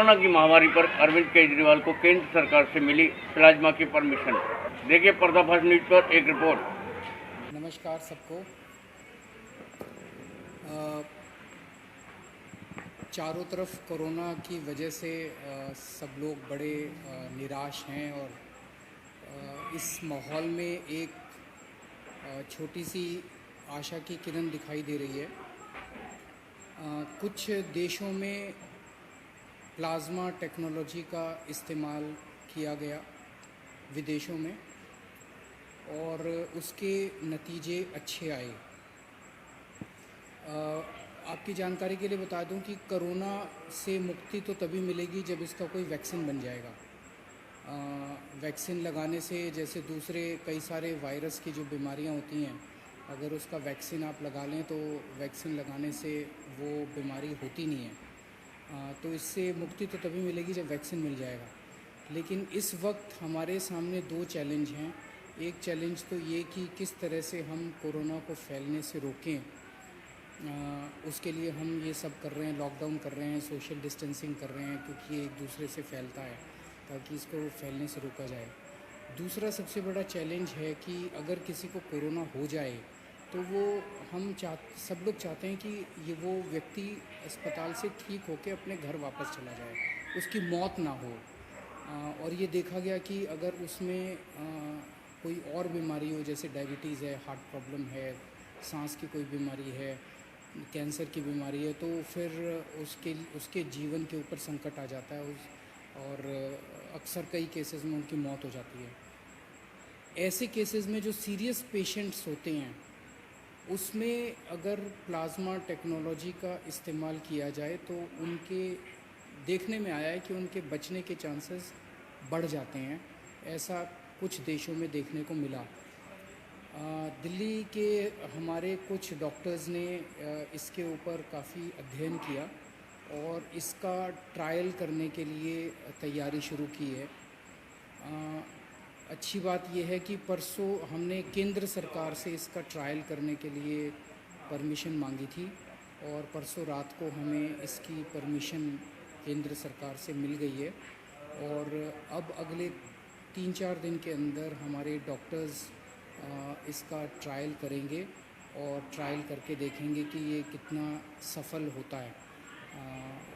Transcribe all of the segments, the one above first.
Corona की महामारी पर अरविंद केजरीवाल को केंद्र सरकार से मिली प्लाज्मा की परमिशन। देखिए पर्दाफाश न्यूज पर एक रिपोर्ट। नमस्कार सबको। अ, चारों तरफ कोरोना की वजह से सब लोग बड़े निराश हैं और इस माहौल में एक छोटी सी आशा की किरण दिखाई दे रही है। कुछ देशों में प्लाज्मा टेक्नोलॉजी का इस्तेमाल किया गया विदेशों में और उसके नतीजे अच्छे आए। आपकी जानकारी के लिए बता दूं कि कोरोना से मुक्ति तो तभी मिलेगी जब इसका कोई वैक्सीन बन जाएगा। वैक्सीन लगाने से जैसे दूसरे कई सारे वायरस की जो बीमारियां होती हैं, अगर उसका वैक्सीन आप लगा लें तो वैक्सीन लगाने से वो बीमारी होती नहीं है। तो इससे मुक्ति तो तभी मिलेगी जब वैक्सीन मिल जाएगा। लेकिन इस वक्त हमारे सामने दो चैलेंज हैं। एक चैलेंज तो ये कि किस तरह से हम कोरोना को फैलने से रोकें। उसके लिए हम ये सब कर रहे हैं, लॉकडाउन कर रहे हैं, सोशल डिस्टेंसिंग कर रहे हैं, क्योंकि ये एक दूसरे से फैलता है, ताकि इसको फैलने से रोका जाए। दूसरा सबसे बड़ा चैलेंज है कि अगर किसी को कोरोना हो जाए तो वो सब लोग चाहते हैं कि वो व्यक्ति अस्पताल से ठीक होकर अपने घर वापस चला जाए, उसकी मौत ना हो। और ये देखा गया कि अगर उसमें कोई और बीमारी हो, जैसे डायबिटीज़ है, हार्ट प्रॉब्लम है, सांस की कोई बीमारी है, कैंसर की बीमारी है, तो फिर उसके जीवन के ऊपर संकट आ जाता है और अक्सर कई केसेस में उनकी मौत हो जाती है। ऐसे केसेस में जो सीरियस पेशेंट्स होते हैं उसमें अगर प्लाज्मा टेक्नोलॉजी का इस्तेमाल किया जाए तो उनके देखने में आया है कि उनके बचने के चांसेस बढ़ जाते हैं। ऐसा कुछ देशों में देखने को मिला। दिल्ली के हमारे कुछ डॉक्टर्स ने इसके ऊपर काफ़ी अध्ययन किया और इसका ट्रायल करने के लिए तैयारी शुरू की है। अच्छी बात यह है कि परसों हमने केंद्र सरकार से इसका ट्रायल करने के लिए परमिशन मांगी थी और परसों रात को हमें इसकी परमिशन केंद्र सरकार से मिल गई है। और अब अगले 3-4 दिन के अंदर हमारे डॉक्टर्स इसका ट्रायल करेंगे और ट्रायल करके देखेंगे कि ये कितना सफल होता है।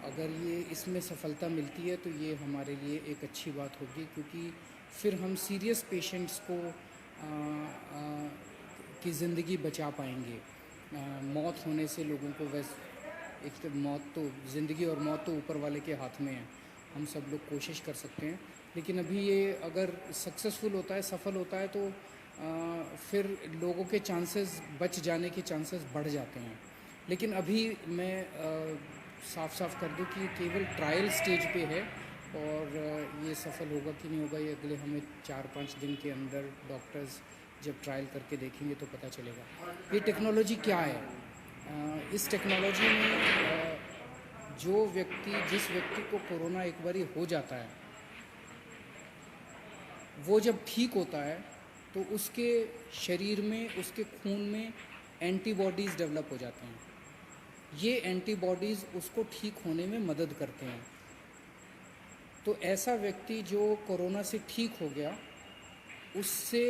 अगर ये इसमें सफलता मिलती है तो ये हमारे लिए एक अच्छी बात होगी, क्योंकि फिर हम सीरियस पेशेंट्स को की ज़िंदगी बचा पाएंगे। मौत होने से लोगों को एक तो मौत तो ज़िंदगी और मौत तो ऊपर वाले के हाथ में है। हम सब लोग कोशिश कर सकते हैं, लेकिन अभी ये अगर सक्सेसफुल होता है, सफल होता है, तो फिर लोगों के चांसेस बच जाने के चांसेस बढ़ जाते हैं। लेकिन अभी मैं साफ साफ कर दूं कि केवल ट्रायल स्टेज पे है और ये सफल होगा कि नहीं होगा ये अगले हमें 4-5 दिन के अंदर डॉक्टर्स जब ट्रायल करके देखेंगे तो पता चलेगा। ये टेक्नोलॉजी क्या है? इस टेक्नोलॉजी में जिस व्यक्ति को कोरोना एक बारी हो जाता है, वो जब ठीक होता है तो उसके शरीर में, उसके खून में एंटीबॉडीज़ डेवलप हो जाते हैं। ये एंटीबॉडीज़ उसको ठीक होने में मदद करते हैं। तो ऐसा व्यक्ति जो कोरोना से ठीक हो गया, उससे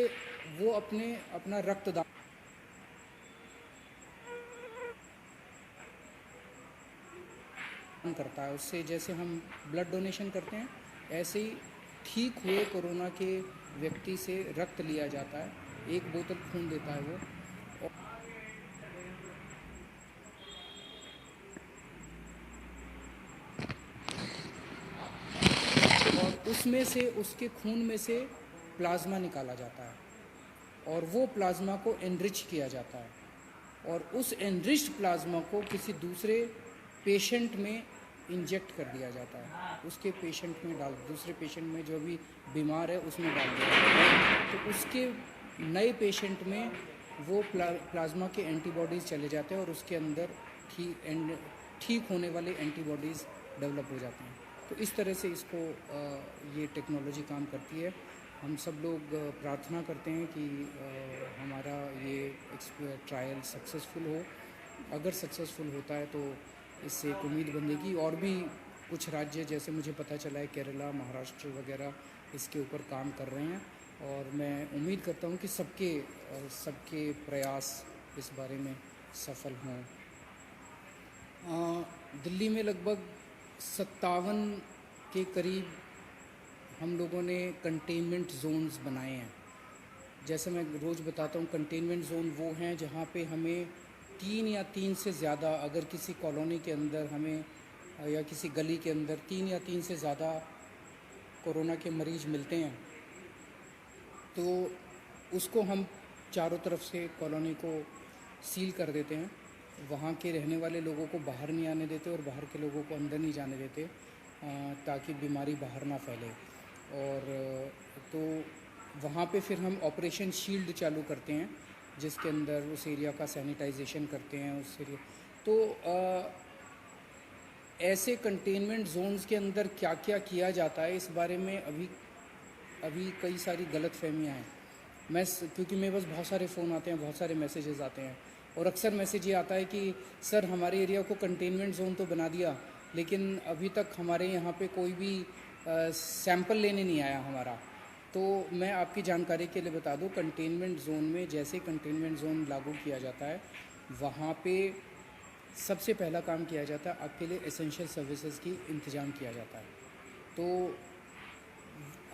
वो अपना रक्तदान करता है। उससे जैसे हम ब्लड डोनेशन करते हैं, ऐसे ही ठीक हुए कोरोना के व्यक्ति से रक्त लिया जाता है। 1 बोतल खून देता है वो, और उसमें से, उसके खून में से प्लाज्मा निकाला जाता है और वो प्लाज्मा को एनरिच किया जाता है और उस एनरिच्ड प्लाज्मा को किसी दूसरे पेशेंट में इंजेक्ट कर दिया जाता है। उसके पेशेंट में दूसरे पेशेंट में जो भी बीमार है उसमें डाल दिया जाता है। तो उसके नए पेशेंट में वो प्लाज्मा के एंटीबॉडीज़ चले जाते हैं और उसके अंदर ठीक होने वाले एंटीबॉडीज़ डेवलप हो जाते हैं। तो इस तरह से इसको ये टेक्नोलॉजी काम करती है। हम सब लोग प्रार्थना करते हैं कि हमारा ये ट्रायल सक्सेसफुल हो। अगर सक्सेसफुल होता है तो इससे एक उम्मीद बंधेगी और भी कुछ राज्य जैसे मुझे पता चला है केरला, महाराष्ट्र वगैरह इसके ऊपर काम कर रहे हैं, और मैं उम्मीद करता हूँ कि सबके प्रयास इस बारे में सफल हों। दिल्ली में लगभग 57 के करीब हम लोगों ने कंटेनमेंट जोन्स बनाए हैं। जैसे मैं रोज़ बताता हूँ, कंटेनमेंट जोन वो हैं जहाँ पे हमें 3 या 3 से ज़्यादा, अगर किसी कॉलोनी के अंदर हमें या किसी गली के अंदर 3 या 3 से ज़्यादा कोरोना के मरीज़ मिलते हैं, तो उसको हम चारों तरफ से कॉलोनी को सील कर देते हैं। वहाँ के रहने वाले लोगों को बाहर नहीं आने देते और बाहर के लोगों को अंदर नहीं जाने देते, ताकि बीमारी बाहर ना फैले। और तो वहाँ पे फिर हम ऑपरेशन शील्ड चालू करते हैं, जिसके अंदर उस एरिया का सैनिटाइजेशन करते हैं उस एरिया। तो ऐसे कंटेनमेंट जोन्स के अंदर क्या क्या किया जाता है, इस बारे में अभी कई सारी गलतफहमियां हैं। क्योंकि मेरे पास बहुत सारे फ़ोन आते हैं, बहुत सारे मैसेजेस आते हैं, और अक्सर मैसेज ये आता है कि सर हमारे एरिया को कंटेनमेंट जोन तो बना दिया, लेकिन अभी तक हमारे यहाँ पे कोई भी सैंपल लेने नहीं आया हमारा। तो मैं आपकी जानकारी के लिए बता दूं, कंटेनमेंट जोन में जैसे कंटेनमेंट जोन लागू किया जाता है, वहाँ पे सबसे पहला काम किया जाता है, आपके लिए एसेंशियल सर्विसेज की इंतज़ाम किया जाता है। तो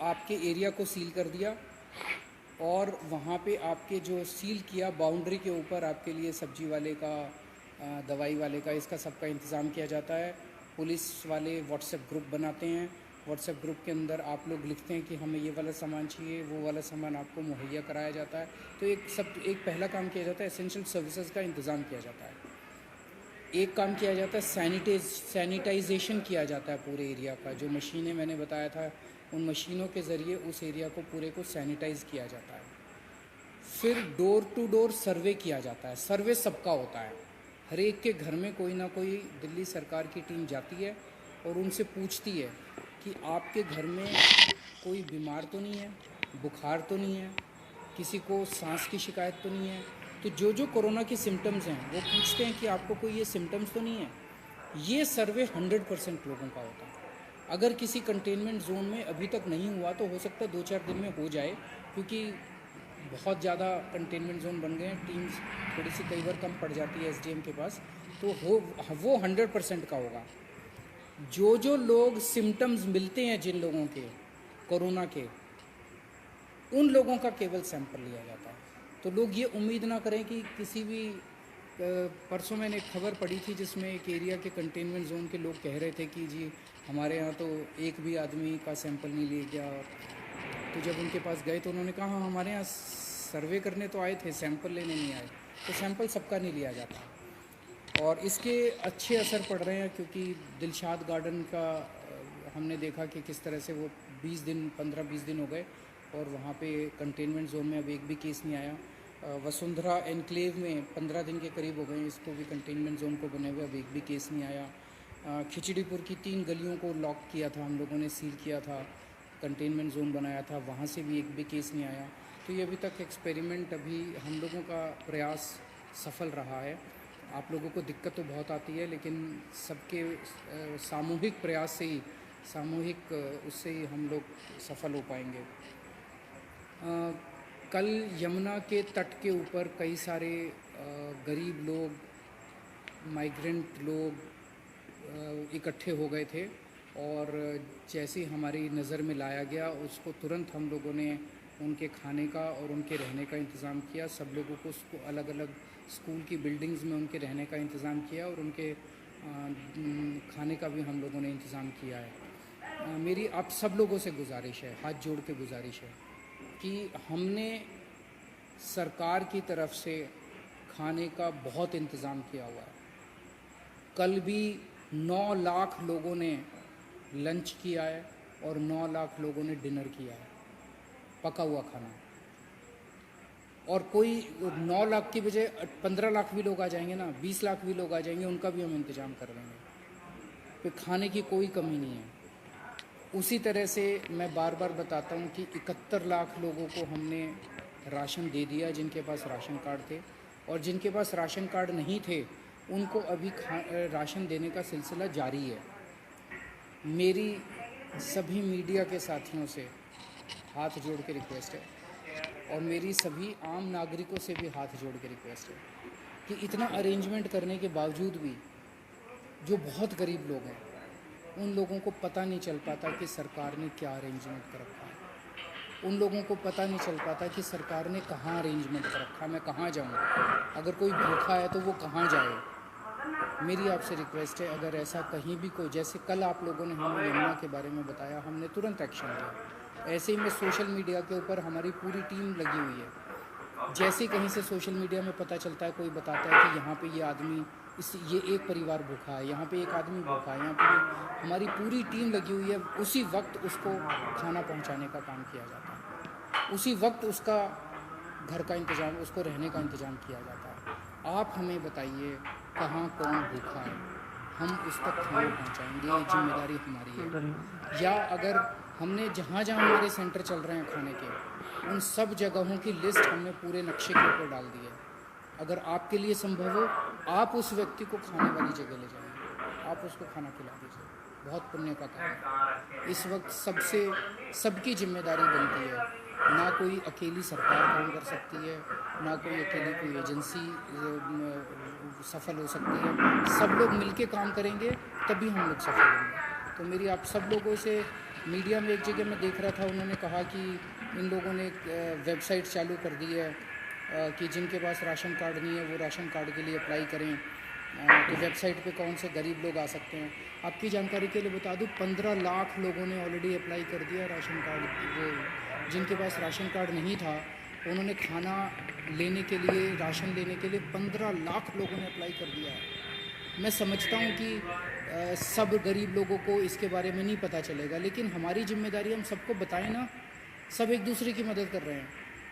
आपके एरिया को सील कर दिया, और वहाँ पे आपके जो सील किया बाउंड्री के ऊपर आपके लिए सब्जी वाले का, दवाई वाले का, इसका सबका इंतज़ाम किया जाता है। पुलिस वाले व्हाट्सएप ग्रुप बनाते हैं, व्हाट्सएप ग्रुप के अंदर आप लोग लिखते हैं कि हमें ये वाला सामान चाहिए, वो वाला सामान आपको मुहैया कराया जाता है। तो एक पहला काम किया जाता है, एसेंशियल सर्विसेज का इंतज़ाम किया जाता है। एक काम किया जाता है, सैनिटाइजेशन किया जाता है पूरे एरिया का। जो मशीनें मैंने बताया था, उन मशीनों के ज़रिए उस एरिया को पूरे को सैनिटाइज़ किया जाता है। फिर डोर टू डोर सर्वे किया जाता है। सर्वे सबका होता है, हर एक के घर में कोई ना कोई दिल्ली सरकार की टीम जाती है और उनसे पूछती है कि आपके घर में कोई बीमार तो नहीं है, बुखार तो नहीं है, किसी को सांस की शिकायत तो नहीं है। तो जो कोरोना के सिम्टम्स हैं वो पूछते हैं कि आपको कोई ये सिम्टम्स तो नहीं है। ये सर्वे 100% लोगों का होता है। अगर किसी कंटेनमेंट जोन में अभी तक नहीं हुआ तो हो सकता है 2-4 दिन में हो जाए, क्योंकि बहुत ज़्यादा कंटेनमेंट जोन बन गए हैं, टीम्स थोड़ी सी कई बार कम पड़ जाती है एसडीएम के पास, तो वो 100% का होगा। जो लोग सिम्टम्स मिलते हैं जिन लोगों के कोरोना के, उन लोगों का केवल सैंपल लिया जाता है। तो लोग ये उम्मीद ना करें कि किसी भी, परसों मैंने एक खबर पढ़ी थी जिसमें एक एरिया के कंटेनमेंट जोन के लोग कह रहे थे कि जी हमारे यहाँ तो एक भी आदमी का सैंपल नहीं लिया गया। तो जब उनके पास गए तो उन्होंने कहा हाँ, हमारे यहाँ सर्वे करने तो आए थे, सैंपल लेने नहीं आए। तो सैंपल सबका नहीं लिया जाता, और इसके अच्छे असर पड़ रहे हैं, क्योंकि दिलशाद गार्डन का हमने देखा कि किस तरह से वो 15-20 दिन हो गए और वहाँ पे कंटेनमेंट जोन में अब एक भी केस नहीं आया। वसुंधरा एनक्लेव में 15 दिन के करीब हो गए, इसको भी कंटेनमेंट जोन को बने हुए अब एक भी केस नहीं आया। खिचड़ीपुर की 3 गलियों को लॉक किया था हम लोगों ने, सील किया था, कंटेनमेंट जोन बनाया था, वहाँ से भी एक भी केस नहीं आया। तो ये अभी तक एक्सपेरिमेंट, अभी हम लोगों का प्रयास सफल रहा है। आप लोगों को दिक्कत तो बहुत आती है, लेकिन सबके सामूहिक प्रयास से ही, उससे ही हम लोग सफल हो पाएंगे। कल यमुना के तट के ऊपर कई सारे गरीब लोग, माइग्रेंट लोग इकट्ठे हो गए थे, और जैसे हमारी नज़र में लाया गया उसको तुरंत हम लोगों ने उनके खाने का और उनके रहने का इंतज़ाम किया। सब लोगों को उसको अलग अलग स्कूल की बिल्डिंग्स में उनके रहने का इंतज़ाम किया, और उनके खाने का भी हम लोगों ने इंतज़ाम किया है। मेरी आप सब लोगों से गुजारिश है, हाथ जोड़ के गुजारिश है, कि हमने सरकार की तरफ से खाने का बहुत इंतज़ाम किया हुआ है। कल भी 9 लाख लोगों ने लंच किया है और 9 लाख लोगों ने डिनर किया है, पका हुआ खाना। और कोई 9 लाख की बजाय 15 लाख भी लोग आ जाएंगे ना, 20 लाख भी लोग आ जाएंगे, उनका भी हम इंतज़ाम कर लेंगे। तो खाने की कोई कमी नहीं है। उसी तरह से मैं बार बार बताता हूँ कि 71 लाख लोगों को हमने राशन दे दिया, जिनके पास राशन कार्ड थे, और जिनके पास राशन कार्ड नहीं थे उनको अभी राशन देने का सिलसिला जारी है। मेरी सभी मीडिया के साथियों से हाथ जोड़ के रिक्वेस्ट है और मेरी सभी आम नागरिकों से भी हाथ जोड़ के रिक्वेस्ट है कि इतना अरेंजमेंट करने के बावजूद भी जो बहुत गरीब लोग हैं उन लोगों को पता नहीं चल पाता कि सरकार ने क्या अरेंजमेंट कर रखा है। उन लोगों को पता नहीं चल पाता कि सरकार ने कहाँ अरेंजमेंट कर रखा है, मैं कहाँ जाऊँ, अगर कोई भूखा है तो वो कहाँ जाए। मेरी आपसे रिक्वेस्ट है, अगर ऐसा कहीं भी कोई, जैसे कल आप लोगों ने हमें यमुना के बारे में बताया, हमने तुरंत एक्शन लिया। ऐसे ही मैं सोशल मीडिया के ऊपर हमारी पूरी टीम लगी हुई है। जैसे ही कहीं से सोशल मीडिया में पता चलता है, कोई बताता है कि यहाँ पे ये आदमी, ये एक परिवार भूखा है, यहाँ पे एक आदमी भूखा है, यहाँ पे, हमारी पूरी टीम लगी हुई है। उसी वक्त उसको खाना पहुँचाने का काम किया जाता है, उसी वक्त उसका घर का इंतज़ाम, उसको रहने का इंतज़ाम किया जाता है। आप हमें बताइए कहाँ कौन भूखा है, हम उस तक खाना पहुँचाएँगे, ये जिम्मेदारी हमारी है। या अगर हमने जहाँ जहाँ हमारे सेंटर चल रहे हैं खाने के, उन सब जगहों की लिस्ट हमने पूरे नक्शे के ऊपर डाल दी है। अगर आपके लिए संभव हो, आप उस व्यक्ति को खाने वाली जगह ले जाइए, आप उसको खाना खिला दीजिए, बहुत पुण्य का काम है। इस वक्त सबकी जिम्मेदारी बनती है, ना कोई अकेली सरकार काम कर सकती है, ना कोई अकेली कोई एजेंसी सफल हो सकती है। सब लोग मिलके काम करेंगे तभी हम लोग सफल होंगे। तो मेरी आप सब लोगों से, मीडिया में एक जगह मैं देख रहा था, उन्होंने कहा कि इन लोगों ने वेबसाइट चालू कर दी है कि जिनके पास राशन कार्ड नहीं है वो राशन कार्ड के लिए अप्लाई करें। तो वेबसाइट पे कौन से गरीब लोग आ सकते हैं। आपकी जानकारी के लिए बता दूं, 15 लाख लोगों ने ऑलरेडी अप्लाई कर दिया राशन कार्ड। वो जिनके पास राशन कार्ड नहीं था, उन्होंने खाना लेने के लिए, राशन लेने के लिए 15 लाख लोगों ने अप्लाई कर दिया है। मैं समझता हूँ कि सब गरीब लोगों को इसके बारे में नहीं पता चलेगा, लेकिन हमारी जिम्मेदारी, हम सबको बताएं ना। सब एक दूसरे की मदद कर रहे हैं।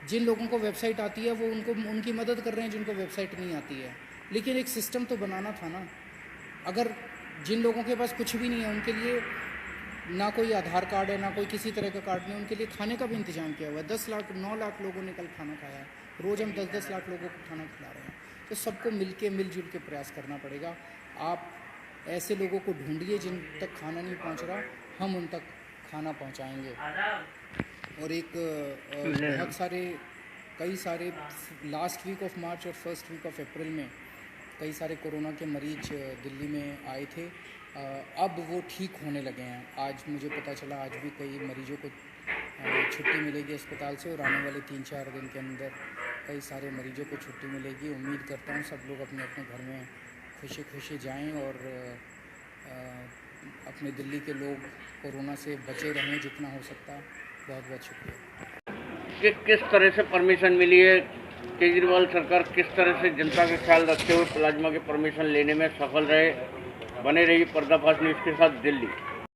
जिन लोगों को वेबसाइट आती है वो उनकी मदद कर रहे हैं, जिनको वेबसाइट नहीं आती है। लेकिन एक सिस्टम तो बनाना था ना। अगर जिन लोगों के पास कुछ भी नहीं है, उनके लिए ना कोई आधार कार्ड है, ना कोई किसी तरह का कार्ड नहीं, उनके लिए खाने का भी इंतजाम किया हुआ है। 9 लाख लोगों ने कल खाना खाया है। रोज़ हम 10 लाख लोगों को खाना खिला रहे हैं। तो सबको मिलजुल के प्रयास करना पड़ेगा। आप ऐसे लोगों को ढूंढिए जिन तक खाना नहीं पहुंच रहा, हम उन तक खाना पहुंचाएंगे। और कई सारे लास्ट वीक ऑफ मार्च और फर्स्ट वीक ऑफ अप्रैल में कई सारे कोरोना के मरीज दिल्ली में आए थे। अब वो ठीक होने लगे हैं। आज मुझे पता चला, आज भी कई मरीजों को छुट्टी मिलेगी अस्पताल से, और आने वाले 3-4 दिन के अंदर कई सारे मरीजों को छुट्टी मिलेगी। उम्मीद करता हूँ सब लोग अपने अपने घर में खुशी खुशी जाएं और अपने दिल्ली के लोग कोरोना से बचे रहें जितना हो सकता है। बहुत बहुत शुक्रिया। किस तरह से परमिशन मिली है, केजरीवाल सरकार किस तरह से जनता का ख्याल रखते हुए प्लाज्मा की परमिशन लेने में सफल रहे। बने रही पर्दाफाश न्यूज़ के साथ दिल्ली।